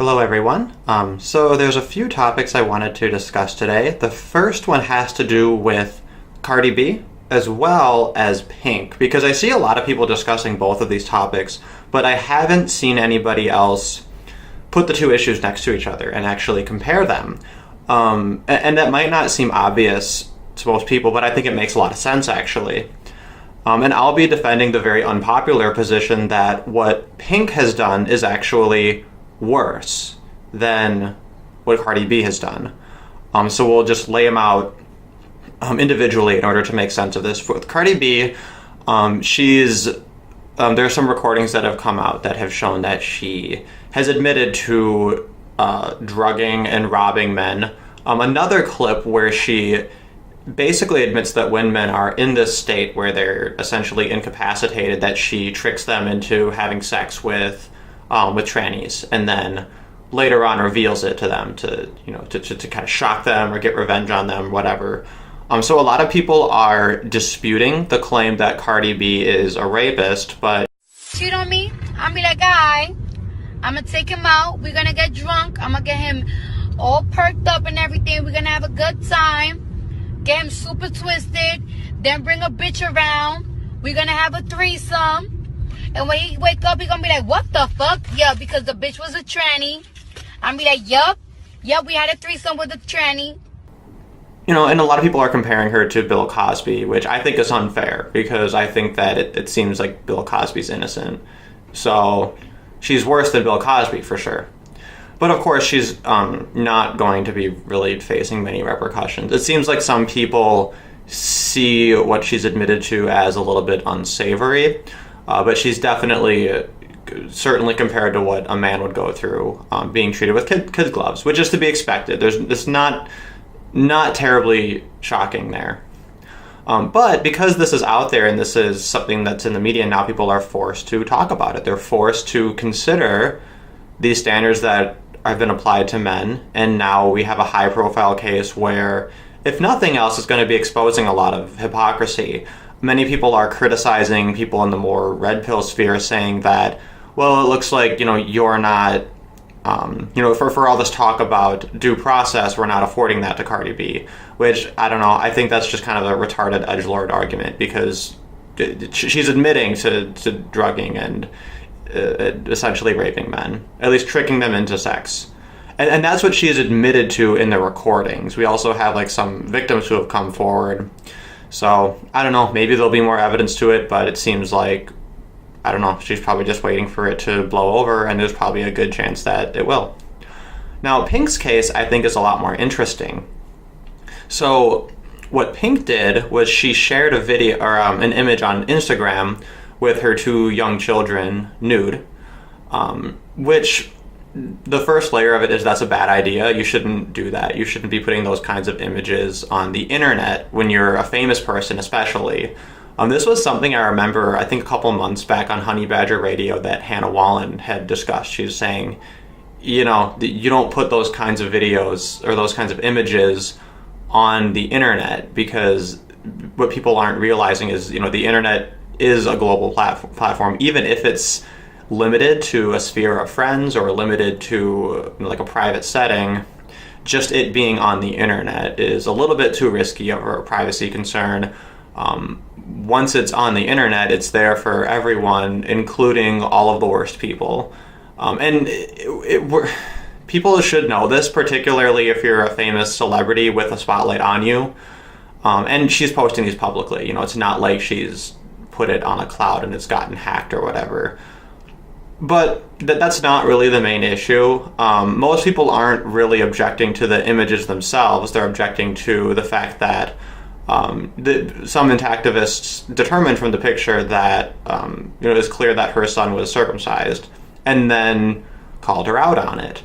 Hello everyone. So there's a few topics I wanted to discuss today. The first one has to do with Cardi B as well as Pink, because I see a lot of people discussing both of these topics, but I haven't seen anybody else put the two issues next to each other and actually compare them. And that might not seem obvious to most people, but I think it makes a lot of sense actually. And I'll be defending the very unpopular position that what Pink has done is actually worse than what Cardi B has done. So we'll just lay them out individually in order to make sense of this. With Cardi B, there are some recordings that have come out that have shown that she has admitted to drugging and robbing men. Another clip where she basically admits that when men are in this state where they're essentially incapacitated, that she tricks them into having sex with trannies, and then later on reveals it to them to kind of shock them or get revenge on them, whatever. So a lot of people are disputing the claim that Cardi B is a rapist, but cheat on me, I'll be like, guy, I'm gonna take him out, we're gonna get drunk, I'm gonna get him all perked up and everything, we're gonna have a good time, get him super twisted, then bring a bitch around, we're gonna have a threesome. And when he wake up, he gonna be like, what the fuck? Yeah, because the bitch was a tranny. I'm be like, yup, we had a threesome with a tranny. And a lot of people are comparing her to Bill Cosby, which I think is unfair, because I think that it seems like Bill Cosby's innocent. So she's worse than Bill Cosby for sure. But of course, she's not going to be really facing many repercussions. It seems like some people see what she's admitted to as a little bit unsavory. But she's definitely, certainly compared to what a man would go through, being treated with kid gloves, which is to be expected. It's not terribly shocking there. But because this is out there and this is something that's in the media, now people are forced to talk about it. They're forced to consider these standards that have been applied to men, and now we have a high-profile case where, if nothing else, it's going to be exposing a lot of hypocrisy. Many people are criticizing people in the more red pill sphere, saying that, well, it looks like, you're not, for all this talk about due process, we're not affording that to Cardi B, which, I don't know, I think that's just kind of a retarded edgelord argument, because she's admitting to drugging and essentially raping men, at least tricking them into sex. And that's what she has admitted to in the recordings. We also have some victims who have come forward. So, I don't know, maybe there'll be more evidence to it, but it seems like, I don't know, she's probably just waiting for it to blow over, and there's probably a good chance that it will. Now, Pink's case, I think, is a lot more interesting. So, what Pink did was she shared a video, or an image on Instagram with her two young children, nude, which the first layer of it is that's a bad idea. You shouldn't do that. You shouldn't be putting those kinds of images on the internet when you're a famous person, especially. This was something I remember, I think a couple months back on Honey Badger Radio, that Hannah Wallen had discussed. She was saying, you don't put those kinds of videos or those kinds of images on the internet, because what people aren't realizing is, the internet is a global platform, even if it's limited to a sphere of friends or limited to a private setting. Just it being on the internet is a little bit too risky of a privacy concern. Once it's on the internet, it's there for everyone, including all of the worst people. And people should know this, particularly if you're a famous celebrity with a spotlight on you. And she's posting these publicly. It's not like she's put it on a cloud and it's gotten hacked or whatever. But that's not really the main issue. Most people aren't really objecting to the images themselves. They're objecting to the fact that some activists determined from the picture that it was clear that her son was circumcised, and then called her out on it.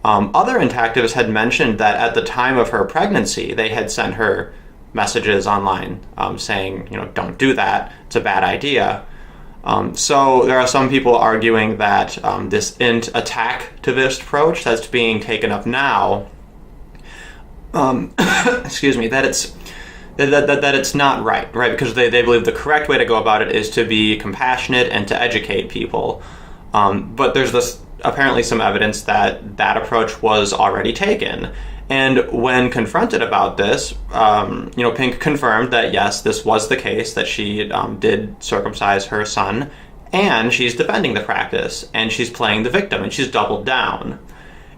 Other activists had mentioned that at the time of her pregnancy, they had sent her messages online saying, don't do that. It's a bad idea. So there are some people arguing that this attack-tivist approach that's being taken up now, that it's not right, because they believe the correct way to go about it is to be compassionate and to educate people. But there's this apparently some evidence that that approach was already taken. And when confronted about this, Pink confirmed that yes, this was the case, that she did circumcise her son, and she's defending the practice, and she's playing the victim, and she's doubled down.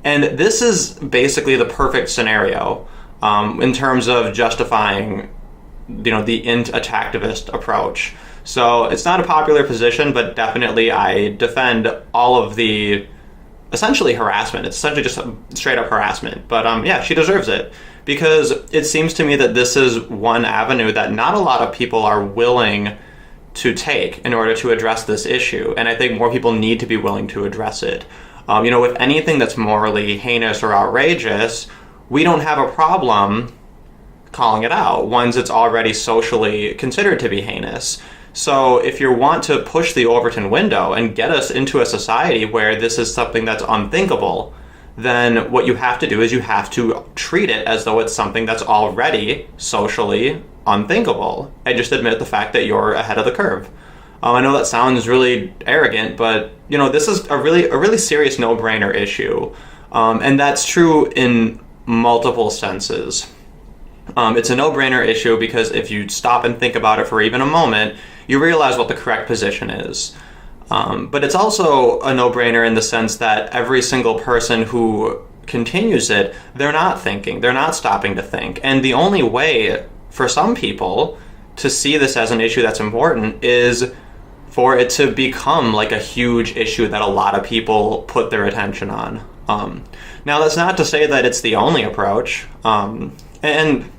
And this is basically the perfect scenario in terms of justifying, the int-attactivist approach. So it's not a popular position, but definitely I defend all of the essentially harassment. It's essentially just straight up harassment. But yeah, she deserves it, because it seems to me that this is one avenue that not a lot of people are willing to take in order to address this issue. And I think more people need to be willing to address it. With anything that's morally heinous or outrageous, we don't have a problem calling it out once it's already socially considered to be heinous. So if you want to push the Overton window and get us into a society where this is something that's unthinkable, then what you have to do is you have to treat it as though it's something that's already socially unthinkable, and just admit the fact that you're ahead of the curve. I know that sounds really arrogant, but this is a really serious no-brainer issue, and that's true in multiple senses. It's a no-brainer issue because if you stop and think about it for even a moment, you realize what the correct position is. But it's also a no-brainer in the sense that every single person who continues it, they're not thinking, they're not stopping to think. And the only way for some people to see this as an issue that's important is for it to become like a huge issue that a lot of people put their attention on. Now, that's not to say that it's the only approach. And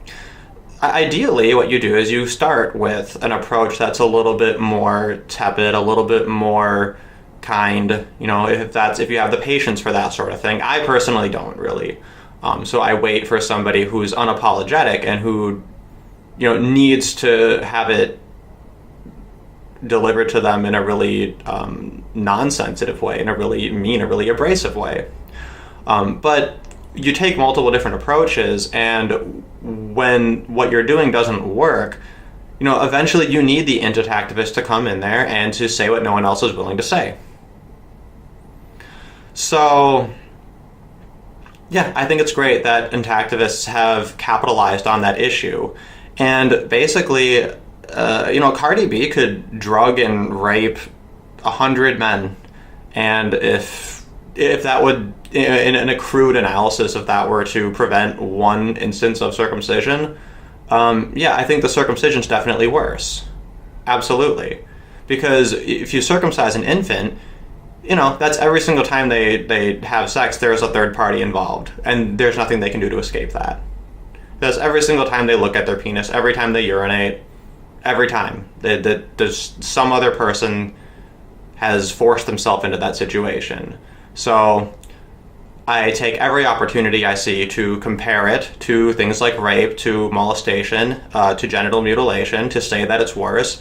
ideally, what you do is you start with an approach that's a little bit more tepid, a little bit more kind, if you have the patience for that sort of thing. I personally don't really. So I wait for somebody who's unapologetic and who, needs to have it delivered to them in a really non-sensitive way, in a really mean, a really abrasive way. But you take multiple different approaches, and when what you're doing doesn't work, eventually you need the int-attactivist to come in there and to say what no one else is willing to say. So, yeah, I think it's great that int-activists have capitalized on that issue. And basically, Cardi B could drug and rape 100 men, and if that would, in a crude analysis, if that were to prevent one instance of circumcision, I think the circumcision's definitely worse. Absolutely. Because if you circumcise an infant, that's every single time they have sex, there's a third party involved, and there's nothing they can do to escape that. That's every single time they look at their penis, every time they urinate, every time. There's some other person has forced themselves into that situation. So I take every opportunity I see to compare it to things like rape, to molestation, to genital mutilation, to say that it's worse,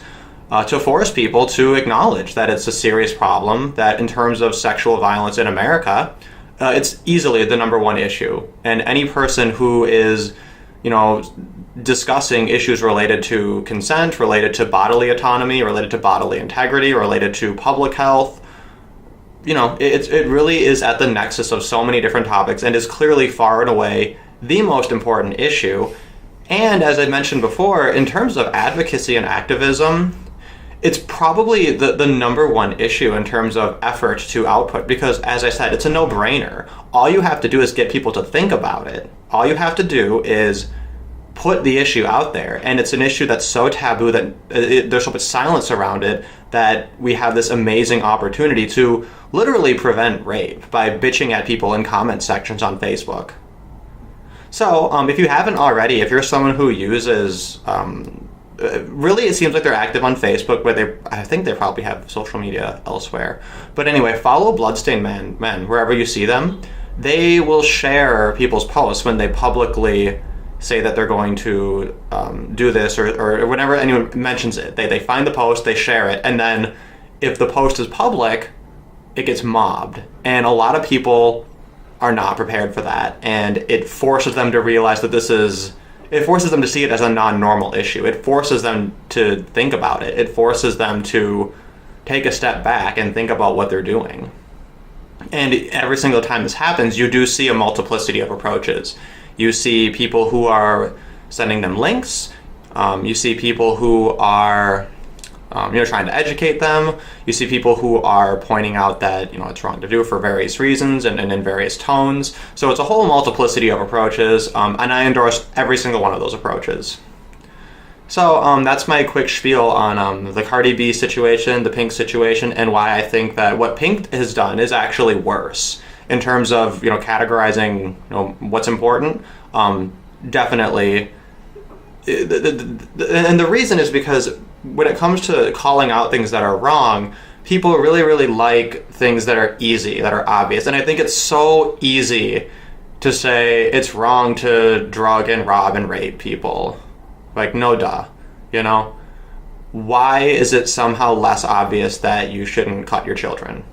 to force people to acknowledge that it's a serious problem, that in terms of sexual violence in America, it's easily the number one issue. And any person who is, discussing issues related to consent, related to bodily autonomy, related to bodily integrity, related to public health, it really is at the nexus of so many different topics and is clearly far and away the most important issue. And as I mentioned before, in terms of advocacy and activism, it's probably the number one issue in terms of effort to output, because, as I said, it's a no-brainer. All you have to do is get people to think about it. All you have to do is put the issue out there, and it's an issue that's so taboo that there's so much silence around it that we have this amazing opportunity to literally prevent rape by bitching at people in comment sections on Facebook. So, if you haven't already, if you're someone who uses, really it seems like they're active on Facebook, but I think they probably have social media elsewhere. But anyway, follow Bloodstained Men wherever you see them. They will share people's posts when they publicly say that they're going to do this, or whenever anyone mentions it. They find the post, they share it, and then if the post is public, it gets mobbed. And a lot of people are not prepared for that, and it forces them to realize that it forces them to see it as a non-normal issue. It forces them to think about it. It forces them to take a step back and think about what they're doing. And every single time this happens, you do see a multiplicity of approaches. You see people who are sending them links. You see people who are trying to educate them. You see people who are pointing out that, it's wrong to do for various reasons and in various tones. So it's a whole multiplicity of approaches, and I endorse every single one of those approaches. So that's my quick spiel on the Cardi B situation, the Pink situation, and why I think that what Pink has done is actually worse in terms of, categorizing, what's important. Definitely. And the reason is because when it comes to calling out things that are wrong, people really, really like things that are easy, that are obvious. And I think it's so easy to say it's wrong to drug and rob and rape people. Like, no duh, Why is it somehow less obvious that you shouldn't cut your children?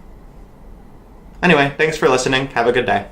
Anyway, thanks for listening. Have a good day.